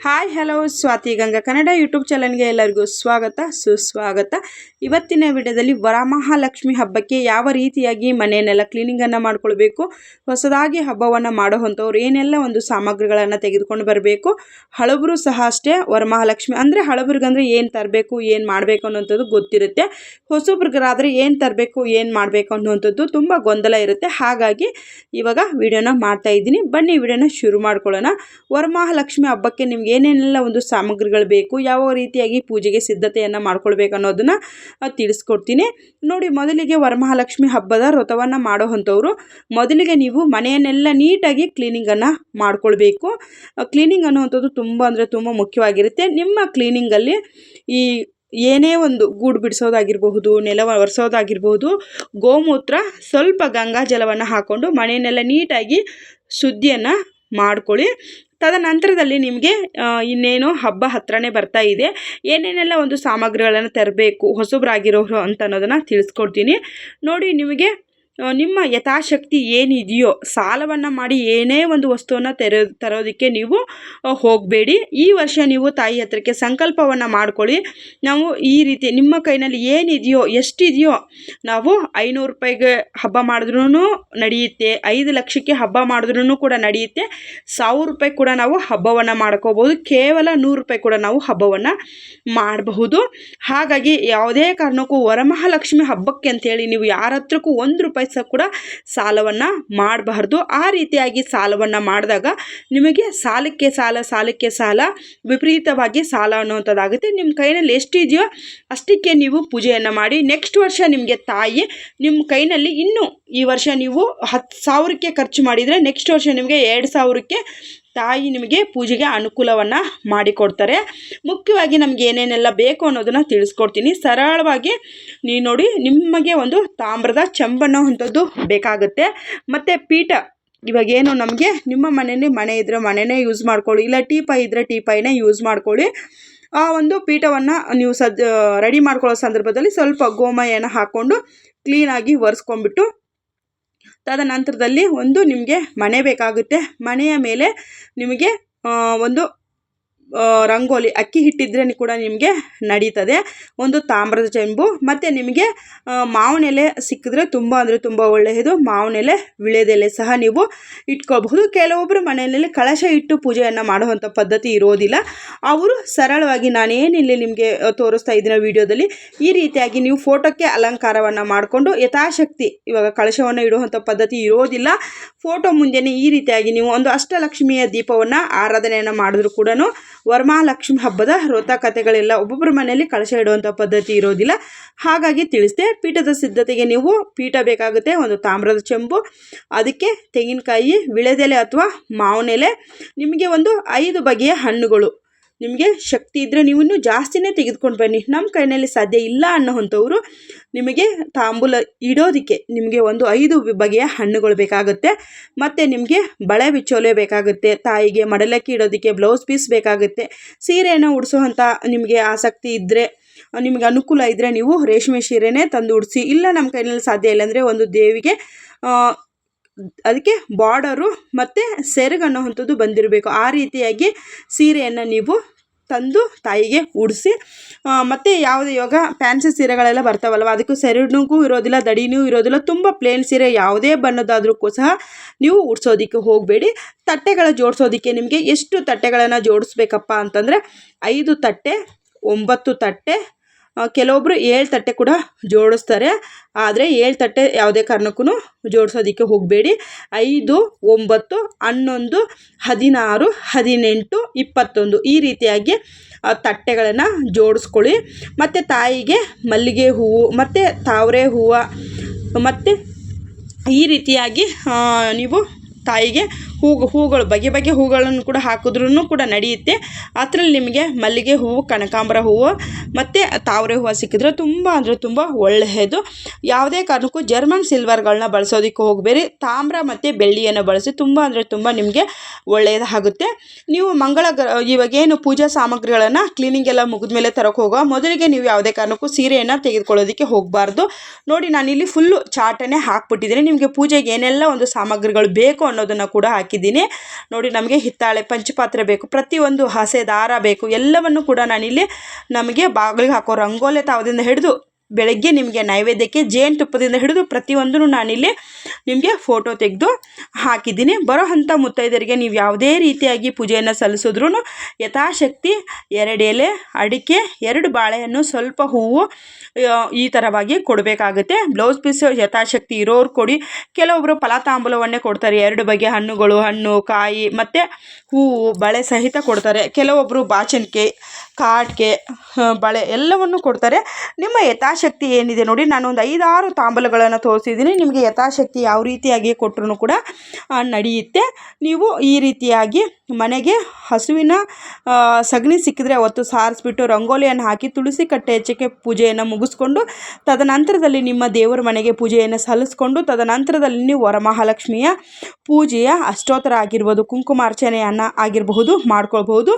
Hi hello Swathi Ganga Kannada YouTube ಚಾನಲ್ಗೆ ಎಲ್ಲರಿಗೂ ಸ್ವಾಗತ ಸುಸ್ವಾಗತ. ಇವತ್ತಿನ ವಿಡಿಯೋದಲ್ಲಿ ವರಮಹಾಲಕ್ಷ್ಮಿ ಹಬ್ಬಕ್ಕೆ ಯಾವ ರೀತಿಯಾಗಿ ಮನೆಯನ್ನೆಲ್ಲ ಕ್ಲೀನಿಂಗನ್ನು ಮಾಡ್ಕೊಳ್ಬೇಕು, ಹೊಸದಾಗಿ ಹಬ್ಬವನ್ನು ಮಾಡುವಂಥವ್ರು ಏನೆಲ್ಲ ಒಂದು ಸಾಮಗ್ರಿಗಳನ್ನು ತೆಗೆದುಕೊಂಡು ಬರಬೇಕು. ಹಳಬರು ಸಹ ಅಷ್ಟೇ ವರಮಹಾಲಕ್ಷ್ಮಿ ಅಂದರೆ ಹಳಬ್ರಿಗಂದರೆ ಏನು ತರಬೇಕು ಏನು ಮಾಡಬೇಕು ಅನ್ನೋಂಥದ್ದು ಗೊತ್ತಿರುತ್ತೆ. ಹೊಸಬ್ರಿಗಾದರೆ ಏನು ತರಬೇಕು ಏನು ಮಾಡಬೇಕು ಅನ್ನುವಂಥದ್ದು ತುಂಬ ಗೊಂದಲ ಇರುತ್ತೆ. ಹಾಗಾಗಿ ಇವಾಗ ವಿಡಿಯೋನ ಮಾಡ್ತಾ ಇದ್ದೀನಿ. ಬನ್ನಿ ವಿಡಿಯೋನ ಶುರು ಮಾಡ್ಕೊಳ್ಳೋಣ. ವರಮಹಾಲಕ್ಷ್ಮಿ ಹಬ್ಬಕ್ಕೆ ನಿಮ್ಗೆ ಏನೇನೆಲ್ಲ ಒಂದು ಸಾಮಗ್ರಿಗಳು ಬೇಕು, ಯಾವ ರೀತಿಯಾಗಿ ಪೂಜೆಗೆ ಸಿದ್ಧತೆಯನ್ನು ಮಾಡ್ಕೊಳ್ಬೇಕು ಅನ್ನೋದನ್ನು ತಿಳಿಸ್ಕೊಡ್ತೀನಿ ನೋಡಿ. ಮೊದಲಿಗೆ ವರಮಹಾಲಕ್ಷ್ಮಿ ಹಬ್ಬದ ವ್ರತವನ್ನು ಮಾಡೋವಂಥವ್ರು ಮೊದಲಿಗೆ ನೀವು ಮನೆಯನ್ನೆಲ್ಲ ನೀಟಾಗಿ ಕ್ಲೀನಿಂಗನ್ನು ಮಾಡ್ಕೊಳ್ಬೇಕು. ಕ್ಲೀನಿಂಗ್ ಅನ್ನುವಂಥದ್ದು ತುಂಬ ಅಂದರೆ ತುಂಬ ಮುಖ್ಯವಾಗಿರುತ್ತೆ. ನಿಮ್ಮ ಕ್ಲೀನಿಂಗಲ್ಲಿ ಈ ಏನೇ ಒಂದು ಗೂಡು ಬಿಡಿಸೋದಾಗಿರಬಹುದು, ನೆಲ ಒರೆಸೋದಾಗಿರ್ಬೋದು, ಗೋಮೂತ್ರ ಸ್ವಲ್ಪ ಗಂಗಾ ಜಲವನ್ನು ಹಾಕ್ಕೊಂಡು ಮನೆಯನ್ನೆಲ್ಲ ನೀಟಾಗಿ ಶುದ್ಧಿಯನ್ನು ಮಾಡ್ಕೊಳ್ಳಿ. ತದನಂತರದಲ್ಲಿ ನಿಮಗೆ ಇನ್ನೇನು ಹಬ್ಬ ಹತ್ರನೇ ಬರ್ತಾ ಇದೆ, ಏನೇನೆಲ್ಲ ಒಂದು ಸಾಮಗ್ರಿಗಳನ್ನು ತರಬೇಕು ಹೊಸಬ್ರಾಗಿರೋರು ಅಂತ ಅನ್ನೋದನ್ನು ತಿಳಿಸ್ಕೊಡ್ತೀನಿ ನೋಡಿ. ನಿಮಗೆ ನಿಮ್ಮ ಯಥಾಶಕ್ತಿ ಏನಿದೆಯೋ ಸಾಲವನ್ನು ಮಾಡಿ ಏನೇ ಒಂದು ವಸ್ತುವನ್ನು ತರೋದಕ್ಕೆ ನೀವು ಹೋಗಬೇಡಿ. ಈ ವರ್ಷ ನೀವು ತಾಯಿ ಹತ್ರಕ್ಕೆ ಸಂಕಲ್ಪವನ್ನು ಮಾಡ್ಕೊಳ್ಳಿ. ನಾವು ಈ ರೀತಿ ನಿಮ್ಮ ಕೈನಲ್ಲಿ ಏನಿದೆಯೋ ಎಷ್ಟಿದೆಯೋ, ನಾವು 500 ರೂಪಾಯಿಗೆ ಹಬ್ಬ ಮಾಡಿದ್ರೂ ನಡೆಯುತ್ತೆ, 5 ಲಕ್ಷಕ್ಕೆ ಹಬ್ಬ ಮಾಡಿದ್ರೂ ಕೂಡ ನಡೆಯುತ್ತೆ, 1000 ರೂಪಾಯಿ ಕೂಡ ನಾವು ಹಬ್ಬವನ್ನು ಮಾಡ್ಕೋಬೋದು, ಕೇವಲ 100 ರೂಪಾಯಿ ಕೂಡ ನಾವು ಹಬ್ಬವನ್ನು ಮಾಡಬಹುದು. ಹಾಗಾಗಿ ಯಾವುದೇ ಕಾರಣಕ್ಕೂ ವರಮಹಾಲಕ್ಷ್ಮಿ ಹಬ್ಬಕ್ಕೆ ಅಂತೇಳಿ ನೀವು ಯಾರ ಹತ್ರಕ್ಕೂ 1 ರೂಪಾಯಿ ಕೂಡ ಸಾಲವನ್ನು ಮಾಡಬಾರ್ದು. ಆ ರೀತಿಯಾಗಿ ಸಾಲವನ್ನು ಮಾಡಿದಾಗ ನಿಮಗೆ ಸಾಲಕ್ಕೆ ಸಾಲ ವಿಪರೀತವಾಗಿ ಸಾಲ ಅನ್ನುವಂಥದ್ದಾಗುತ್ತೆ. ನಿಮ್ಮ ಕೈನಲ್ಲಿ ಎಷ್ಟಿದೆಯೋ ಅಷ್ಟಕ್ಕೆ ನೀವು ಪೂಜೆಯನ್ನು ಮಾಡಿ. ನೆಕ್ಸ್ಟ್ ವರ್ಷ ನಿಮಗೆ ತಾಯಿ ನಿಮ್ಮ ಕೈನಲ್ಲಿ ಇನ್ನೂ ಈ ವರ್ಷ ನೀವು 10,000ಕ್ಕೆ ಖರ್ಚು ಮಾಡಿದರೆ ನೆಕ್ಸ್ಟ್ ವರ್ಷ ನಿಮಗೆ 2,000ಕ್ಕೆ ತಾಯಿ ನಿಮಗೆ ಪೂಜೆಗೆ ಅನುಕೂಲವನ್ನು ಮಾಡಿಕೊಡ್ತಾರೆ. ಮುಖ್ಯವಾಗಿ ನಮಗೆ ಏನೇನೆಲ್ಲ ಬೇಕು ಅನ್ನೋದನ್ನು ತಿಳಿಸ್ಕೊಡ್ತೀನಿ. ಸರಳವಾಗಿ ನೀವು ನೋಡಿ, ನಿಮಗೆ ಒಂದು ತಾಮ್ರದ ಚೆಂಬನ್ನೋ ಅಂಥದ್ದು ಬೇಕಾಗುತ್ತೆ. ಮತ್ತು ಪೀಠ, ಇವಾಗೇನು ನಮಗೆ ನಿಮ್ಮ ಮನೆಯಲ್ಲಿ ಮನೆ ಇದ್ದರೆ ಮನೆಯೇ ಯೂಸ್ ಮಾಡ್ಕೊಳ್ಳಿ, ಇಲ್ಲ ಟೀಪಾಯಿ ಇದ್ದರೆ ಟೀಪಾಯಿನೇ ಯೂಸ್ ಮಾಡ್ಕೊಳ್ಳಿ. ಆ ಒಂದು ಪೀಠವನ್ನು ನೀವು ರೆಡಿ ಮಾಡ್ಕೊಳ್ಳೋ ಸಂದರ್ಭದಲ್ಲಿ ಸ್ವಲ್ಪ ಗೋಮಯನ ಹಾಕ್ಕೊಂಡು ಕ್ಲೀನಾಗಿ ಒರೆಸ್ಕೊಂಡ್ಬಿಟ್ಟು, ತದನಂತರದಲ್ಲಿ ಒಂದು ನಿಮಗೆ ಮಣೆ ಬೇಕಾಗುತ್ತೆ. ಮಣೆಯ ಮೇಲೆ ನಿಮಗೆ ಒಂದು ರಂಗೋಲಿ, ಅಕ್ಕಿ ಹಿಟ್ಟಿದ್ರೆ ಕೂಡ ನಿಮಗೆ ನಡೀತದೆ, ಒಂದು ತಾಮ್ರದ ಚೆಂಬು, ಮತ್ತು ನಿಮಗೆ ಮಾವಿನೆಲೆ ಸಿಕ್ಕಿದ್ರೆ ತುಂಬ ಅಂದರೆ ತುಂಬ ಒಳ್ಳೆಯದು. ಮಾವಿನೆಲೆ, ವಿಳೆದೆಲೆ ಸಹ ನೀವು ಇಟ್ಕೋಬಹುದು. ಕೆಲವೊಬ್ಬರು ಮನೆಯಲ್ಲಿ ಕಳಶ ಇಟ್ಟು ಪೂಜೆಯನ್ನು ಮಾಡುವಂಥ ಪದ್ಧತಿ ಇರೋದಿಲ್ಲ. ಅವರು ಸರಳವಾಗಿ ನಾನೇನಿಲ್ಲಿ ನಿಮಗೆ ತೋರಿಸ್ತಾ ಇದ್ದೀನಿ ವಿಡಿಯೋದಲ್ಲಿ, ಈ ರೀತಿಯಾಗಿ ನೀವು ಫೋಟೋಕ್ಕೆ ಅಲಂಕಾರವನ್ನು ಮಾಡಿಕೊಂಡು ಯಥಾಶಕ್ತಿ, ಇವಾಗ ಕಳಶವನ್ನು ಇಡುವಂಥ ಪದ್ಧತಿ ಇರೋದಿಲ್ಲ, ಫೋಟೋ ಮುಂದೆನೇ ಈ ರೀತಿಯಾಗಿ ನೀವು ಒಂದು ಅಷ್ಟಲಕ್ಷ್ಮಿಯ ದೀಪವನ್ನು ಆರಾಧನೆಯನ್ನು ಮಾಡಿದ್ರು ಕೂಡ ವರಮಹಾಲಕ್ಷ್ಮಿ ಹಬ್ಬದ ವ್ರತ ಕಥೆಗಳೆಲ್ಲ ಒಬ್ಬೊಬ್ಬರ ಮನೆಯಲ್ಲಿ ಕಳಶ ಇಡುವಂಥ ಪದ್ಧತಿ ಇರೋದಿಲ್ಲ. ಹಾಗಾಗಿ ತಿಳಿಸ್ದೆ. ಪೀಠದ ಸಿದ್ಧತೆಗೆ ನೀವು ಪೀಠ ಬೇಕಾಗುತ್ತೆ, ಒಂದು ತಾಮ್ರದ ಚೆಂಬು, ಅದಕ್ಕೆ ತೆಂಗಿನಕಾಯಿ, ವಿಳೆದೆಲೆ ಅಥವಾ ಮಾವಿನೆಲೆ, ನಿಮಗೆ ಒಂದು 5 ಬಗೆಯ ಹಣ್ಣುಗಳು. ನಿಮಗೆ ಶಕ್ತಿ ಇದ್ದರೆ ನೀವು ಇನ್ನೂ ಜಾಸ್ತಿನೇ ತೆಗೆದುಕೊಂಡು ಬನ್ನಿ. ನಮ್ಮ ಕೈಯಲ್ಲಿ ಸಾಧ್ಯ ಇಲ್ಲ ಅನ್ನೋವಂಥವ್ರು ನಿಮಗೆ ತಾಂಬೂಲ ಇಡೋದಕ್ಕೆ ನಿಮಗೆ ಒಂದು 5 ಬಗೆಯ ಹಣ್ಣುಗಳು ಬೇಕಾಗುತ್ತೆ. ಮತ್ತು ನಿಮಗೆ ಬಳೆ ಬಿಚ್ಚೋಲೆ ಬೇಕಾಗುತ್ತೆ, ತಾಯಿಗೆ ಮಡಲಕ್ಕಿ ಇಡೋದಕ್ಕೆ ಬ್ಲೌಸ್ ಪೀಸ್ ಬೇಕಾಗುತ್ತೆ. ಸೀರೆಯನ್ನು ಉಡಿಸೋವಂಥ ನಿಮಗೆ ಆಸಕ್ತಿ ಇದ್ದರೆ, ನಿಮಗೆ ಅನುಕೂಲ ಇದ್ದರೆ ನೀವು ರೇಷ್ಮೆ ಸೀರೆನೇ ತಂದು ಉಡಿಸಿ. ಇಲ್ಲ ನಮ್ಮ ಕೈಯಲ್ಲಿ ಸಾಧ್ಯ ಇಲ್ಲ ಅಂದರೆ ಒಂದು ದೇವಿಗೆ ಅದಕ್ಕೆ ಬಾರ್ಡರು ಮತ್ತು ಸೆರಗು ಅನ್ನೋವಂಥದ್ದು ಬಂದಿರಬೇಕು. ಆ ರೀತಿಯಾಗಿ ಸೀರೆಯನ್ನು ನೀವು ತಂದು ತಾಯಿಗೆ ಉಡಿಸಿ. ಮತ್ತು ಯಾವುದೇ ಇವಾಗ ಫ್ಯಾನ್ಸಿ ಸೀರೆಗಳೆಲ್ಲ ಬರ್ತಾವಲ್ವ, ಅದಕ್ಕೂ ಸೆರಗು ಇರೋದಿಲ್ಲ, ದಡಿನೂ ಇರೋದಿಲ್ಲ, ತುಂಬ ಪ್ಲೇನ್ ಸೀರೆ ಯಾವುದೇ ಬಣ್ಣದಾದ್ರೂ ಸಹ ನೀವು ಉಡ್ಸೋದಕ್ಕೆ ಹೋಗಬೇಡಿ. ತಟ್ಟೆಗಳ ಜೋಡಿಸೋದಕ್ಕೆ ನಿಮಗೆ ಎಷ್ಟು ತಟ್ಟೆಗಳನ್ನು ಜೋಡಿಸ್ಬೇಕಪ್ಪ ಅಂತಂದರೆ 5 ತಟ್ಟೆ, 9 ತಟ್ಟೆ, ಕೆಲವೊಬ್ಬರು 7 ತಟ್ಟೆ ಕೂಡ ಜೋಡಿಸ್ತಾರೆ. ಆದರೆ 7 ತಟ್ಟೆ ಯಾವುದೇ ಕಾರಣಕ್ಕೂ ಜೋಡಿಸೋದಕ್ಕೆ ಹೋಗಬೇಡಿ. 5, 9, 11, 16, 18, 21 ಈ ರೀತಿಯಾಗಿ ತಟ್ಟೆಗಳನ್ನು ಜೋಡಿಸ್ಕೊಳ್ಳಿ. ಮತ್ತು ತಾಯಿಗೆ ಮಲ್ಲಿಗೆ ಹೂವು ಮತ್ತು ತಾವರೆ ಹೂವು ಮತ್ತು ಈ ರೀತಿಯಾಗಿ ನೀವು ತಾಯಿಗೆ ಹೂಗಳು ಬಗೆ ಬಗೆ ಹೂಗಳನ್ನು ಕೂಡ ಹಾಕಿದ್ರೂ ಕೂಡ ನಡೆಯುತ್ತೆ. ಅದರಲ್ಲಿ ನಿಮಗೆ ಮಲ್ಲಿಗೆ ಹೂವು, ಕನಕಾಂಬರ ಹೂವು ಮತ್ತು ತಾವರೆ ಹೂವು ಸಿಕ್ಕಿದ್ರೆ ತುಂಬ ಅಂದರೆ ತುಂಬ ಒಳ್ಳೆಯದು. ಯಾವುದೇ ಕಾರಣಕ್ಕೂ ಜರ್ಮನ್ ಸಿಲ್ವರ್ಗಳನ್ನ ಬಳಸೋದಕ್ಕೆ ಹೋಗಬೇಡಿ. ತಾಮ್ರ ಮತ್ತು ಬೆಳ್ಳಿಯನ್ನು ಬಳಸಿ, ತುಂಬ ಅಂದರೆ ತುಂಬ ನಿಮಗೆ ಒಳ್ಳೆಯದಾಗುತ್ತೆ. ನೀವು ಇವಾಗೇನು ಪೂಜಾ ಸಾಮಗ್ರಿಗಳನ್ನು ಕ್ಲೀನಿಂಗ್ ಎಲ್ಲ ಮುಗಿದ ಮೇಲೆ ತರೋಕೆ ಹೋಗೋ ಮೊದಲಿಗೆ ನೀವು ಯಾವುದೇ ಕಾರಣಕ್ಕೂ ಸೀರೆಯನ್ನು ತೆಗೆದುಕೊಳ್ಳೋದಕ್ಕೆ ಹೋಗಬಾರ್ದು. ನೋಡಿ, ನಾನಿಲ್ಲಿ ಫುಲ್ಲು ಚಾಟನ್ನೇ ಹಾಕ್ಬಿಟ್ಟಿದ್ದೀನಿ. ನಿಮಗೆ ಪೂಜೆಗೆ ಏನೆಲ್ಲ ಒಂದು ಸಾಮಗ್ರಿಗಳು ಬೇಕು ಅನ್ನೋದನ್ನು ಕೂಡ ಹಾಕಿ ಹಾಕಿದ್ದೀನಿ. ನೋಡಿ, ನಮಗೆ ಹಿತ್ತಾಳೆ ಪಂಚಪಾತ್ರೆ ಬೇಕು, ಪ್ರತಿಯೊಂದು ಹಸೆ ದಾರ ಬೇಕು, ಎಲ್ಲವನ್ನು ಕೂಡ ನಾನಿಲ್ಲಿ ನಮಗೆ ಬಾಗಿಲಿಗೆ ಹಾಕೋ ರಂಗೋಲೆ ತಾವದಿಂದ ಹಿಡಿದು ಬೆಳಗ್ಗೆ ನಿಮಗೆ ನೈವೇದ್ಯಕ್ಕೆ ಜೇನುತುಪ್ಪದಿಂದ ಹಿಡಿದು ಪ್ರತಿಯೊಂದೂ ನಾನಿಲ್ಲಿ ನಿಮಗೆ ಫೋಟೋ ತೆಗೆದು ಹಾಕಿದ್ದೀನಿ. ಬರೋ ಅಂಥ ಮುತ್ತೈದರಿಗೆ ನೀವು ಯಾವುದೇ ರೀತಿಯಾಗಿ ಪೂಜೆಯನ್ನು ಸಲ್ಲಿಸಿದ್ರೂ ಯಥಾಶಕ್ತಿ 2 ಎಲೆ ಅಡಿಕೆ, 2 ಬಾಳೆಹಣ್ಣು, ಸ್ವಲ್ಪ ಹೂವು ಈ ಥರವಾಗಿ ಕೊಡಬೇಕಾಗುತ್ತೆ. ಬ್ಲೌಸ್ ಪೀಸ್ ಯಥಾಶಕ್ತಿ ಇರೋರು ಕೊಡಿ. ಕೆಲವೊಬ್ಬರು ಫಲತಾಂಬೂಲವನ್ನೇ ಕೊಡ್ತಾರೆ, 2 ಬಗೆಯ ಹಣ್ಣುಗಳು, ಹಣ್ಣು, ಕಾಯಿ ಮತ್ತು ಹೂವು, ಬಳೆ ಸಹಿತ ಕೊಡ್ತಾರೆ. ಕೆಲವೊಬ್ಬರು ಬಾಚಣಿಕೆ, ಕಾಟಿಗೆ, ಬಳೆ ಎಲ್ಲವನ್ನು ಕೊಡ್ತಾರೆ. ನಿಮ್ಮ ಯಥಾಶಕ್ತಿ ಏನಿದೆ ನೋಡಿ, ನಾನು ಒಂದು 5-6 ತಾಂಬೂಲಗಳನ್ನು ತೋರಿಸಿದ್ದೀನಿ. ನಿಮಗೆ ಯಥಾಶಕ್ತಿ ಯಾವ ರೀತಿಯಾಗಿ ಕೊಟ್ಟರು ಕೂಡ ನಡೆಯುತ್ತೆ. ನೀವು ಈ ರೀತಿಯಾಗಿ ಮನೆಗೆ ಹಸುವಿನ ಸಗಣಿ ಸಿಕ್ಕಿದ್ರೆ ಅವತ್ತು ಸಾರಿಸ್ಬಿಟ್ಟು ರಂಗೋಲಿಯನ್ನು ಹಾಕಿ ತುಳಸಿ ಕಟ್ಟೆ ಹಚ್ಚಕ್ಕೆ ಪೂಜೆಯನ್ನು ಮುಗಿಸ್ಕೊಂಡು ತದನಂತರದಲ್ಲಿ ನಿಮ್ಮ ದೇವರ ಮನೆಗೆ ಪೂಜೆಯನ್ನು ಸಲ್ಲಿಸ್ಕೊಂಡು ತದನಂತರದಲ್ಲಿ ನೀವು ವರಮಹಾಲಕ್ಷ್ಮಿಯ ಪೂಜೆಯ ಅಷ್ಟೋತ್ತರ ಆಗಿರ್ಬೋದು, ಕುಂಕುಮಾರ್ಚನೆಯನ್ನು ಆಗಿರಬಹುದು ಮಾಡ್ಕೊಳ್ಬಹುದು.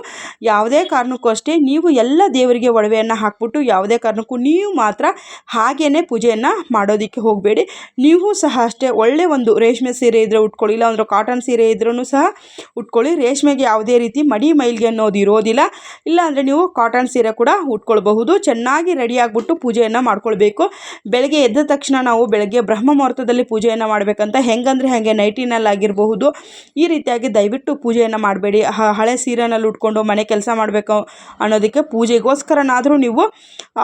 ಯಾವುದೇ ಕಾರಣಕ್ಕೂ ಅಷ್ಟೇ ನೀವು ಎಲ್ಲ ದೇವರಿಗೆ ಒಡವೆಯನ್ನು ಹಾಕ್ಬಿಟ್ಟು ಯಾವುದೇ ಕಾರಣಕ್ಕೂ ನೀವು ಮಾತ್ರ ಹಾಗೇ ಪೂಜೆಯನ್ನು ಮಾಡೋದಕ್ಕೆ ಹೋಗಬೇಡಿ. ನೀವು ಸಹ ಅಷ್ಟೇ ಒಳ್ಳೆ ಒಂದು ರೇಷ್ಮೆ ಸೀರೆ ಇದ್ದರೆ ಉಟ್ಕೊಳ್ಳಿ, ಇಲ್ಲ ಅಂದ್ರೆ ಕಾಟನ್ ಸೀರೆ ಇದ್ರೂ ಸಹ ಉಟ್ಕೊಳ್ಳಿ. ರೇಷ್ಮೆಗೆ ಯಾವುದೇ ರೀತಿ ಮಡಿ ಮೈಲಿಗೆ ಅನ್ನೋದು ಇರೋದಿಲ್ಲ. ಇಲ್ಲ ಅಂದರೆ ನೀವು ಕಾಟನ್ ಸೀರೆ ಕೂಡ ಉಟ್ಕೊಳ್ಬಹುದು. ಚೆನ್ನಾಗಿ ರೆಡಿ ಆಗಿಬಿಟ್ಟು ಪೂಜೆಯನ್ನು ಮಾಡ್ಕೊಳ್ಬೇಕು. ಬೆಳಗ್ಗೆ ಎದ್ದ ತಕ್ಷಣ ನಾವು ಬೆಳಗ್ಗೆ ಬ್ರಹ್ಮ ಮುಹೂರ್ತದಲ್ಲಿ ಪೂಜೆಯನ್ನು ಮಾಡಬೇಕಂತ ಹೆಂಗಂದರೆ ಹಾಗೆ ನೈಟಿನಲ್ಲಿ ಆಗಿರಬಹುದು ಈ ರೀತಿಯಾಗಿ ದಯವಿಟ್ಟು ಪೂಜೆಯನ್ನು ಮಾಡಬೇಡಿ. ಹಳೆ ಸೀರೆನಲ್ಲಿ ಉಟ್ಕೊಂಡು ಮನೆ ಕೆಲಸ ಮಾಡಬೇಕು ಅನ್ನೋದಕ್ಕೆ ಪೂಜೆಗೋಸ್ಕರನಾದರೂ ನೀವು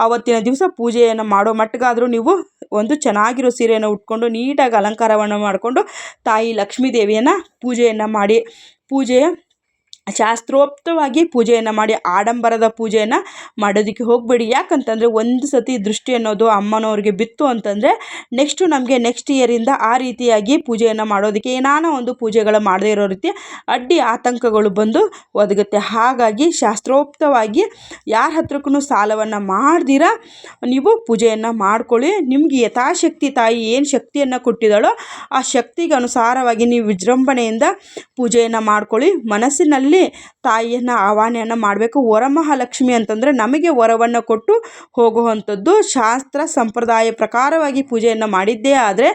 ಆವತ್ತಿನ ದಿವಸ ಪೂಜೆಯನ್ನು ಮಾಡೋ ಮಟ್ಟಿಗಾದರೂ ನೀವು ಒಂದು ಚೆನ್ನಾಗಿರೋ ಸೀರೆಯನ್ನು ಉಟ್ಕೊಂಡು ನೀಟಾಗಿ ಅಲಂಕಾರವನ್ನು ಮಾಡಿಕೊಂಡು ತಾಯಿ ಲಕ್ಷ್ಮೀ ದೇವಿಯನ್ನು ಪೂಜೆಯನ್ನು ಮಾಡಿ, ಪೂಜೆಯ ಶಾಸ್ತ್ರೋಕ್ತವಾಗಿ ಪೂಜೆಯನ್ನು ಮಾಡಿ ಆಡಂಬರದ ಪೂಜೆಯನ್ನು ಮಾಡೋದಕ್ಕೆ ಹೋಗಬೇಡಿ. ಯಾಕಂತಂದರೆ ಒಂದು ಸತಿ ದೃಷ್ಟಿ ಅನ್ನೋದು ಅಮ್ಮನವ್ರಿಗೆ ಬಿತ್ತು ಅಂತಂದರೆ ನೆಕ್ಸ್ಟ್ ಇಯರಿಂದ ಆ ರೀತಿಯಾಗಿ ಪೂಜೆಯನ್ನು ಮಾಡೋದಕ್ಕೆ ಏನಾನ ಒಂದು ಪೂಜೆಗಳು ಮಾಡದೇ ಇರೋ ರೀತಿ ಅಡ್ಡಿ ಆತಂಕಗಳು ಬಂದು ಒದಗುತ್ತೆ. ಹಾಗಾಗಿ ಶಾಸ್ತ್ರೋಕ್ತವಾಗಿ ಯಾರ ಹತ್ರಕ್ಕೂ ಸಾಲವನ್ನು ಮಾಡ್ದಿರ ನೀವು ಪೂಜೆಯನ್ನು ಮಾಡ್ಕೊಳ್ಳಿ. ನಿಮಗೆ ಯಥಾಶಕ್ತಿ ತಾಯಿ ಏನು ಶಕ್ತಿಯನ್ನು ಕೊಟ್ಟಿದ್ದಾಳೋ ಆ ಶಕ್ತಿಗೆ ಅನುಸಾರವಾಗಿ ನೀವು ವಿಜೃಂಭಣೆಯಿಂದ ಪೂಜೆಯನ್ನು ಮಾಡ್ಕೊಳ್ಳಿ. ಮನಸ್ಸಿನಲ್ಲಿ ತಾಯಿಯನ್ನು ಆವಾಹನೆಯನ್ನು ಮಾಡಬೇಕು. ವರಮಹಾಲಕ್ಷ್ಮಿ ಅಂತಂದರೆ ನಮಗೆ ವರವನ್ನು ಕೊಟ್ಟು ಹೋಗುವಂಥದ್ದು. ಶಾಸ್ತ್ರ ಸಂಪ್ರದಾಯ ಪ್ರಕಾರವಾಗಿ ಪೂಜೆಯನ್ನು ಮಾಡಿದ್ದೇ ಆದರೆ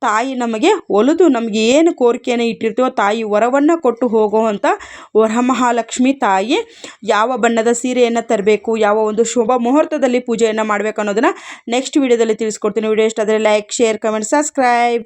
ತಾಯಿ ನಮಗೆ ಒಲಿದು ನಮಗೆ ಏನು ಕೋರಿಕೆಯನ್ನು ಇಟ್ಟಿರ್ತೀವೋ ತಾಯಿ ವರವನ್ನು ಕೊಟ್ಟು ಹೋಗುವಂಥ ವರಮಹಾಲಕ್ಷ್ಮಿ ತಾಯಿ. ಯಾವ ಬಣ್ಣದ ಸೀರೆಯನ್ನು ತರಬೇಕು, ಯಾವ ಒಂದು ಶುಭ ಮುಹೂರ್ತದಲ್ಲಿ ಪೂಜೆಯನ್ನು ಮಾಡಬೇಕು ಅನ್ನೋದನ್ನು ನೆಕ್ಸ್ಟ್ ವಿಡಿಯೋದಲ್ಲಿ ತಿಳಿಸ್ಕೊಡ್ತೀನಿ. ವಿಡಿಯೋ ಇಷ್ಟ ಆದರೆ ಲೈಕ್, ಶೇರ್, ಕಮೆಂಟ್, ಸಬ್ಸ್ಕ್ರೈಬ್.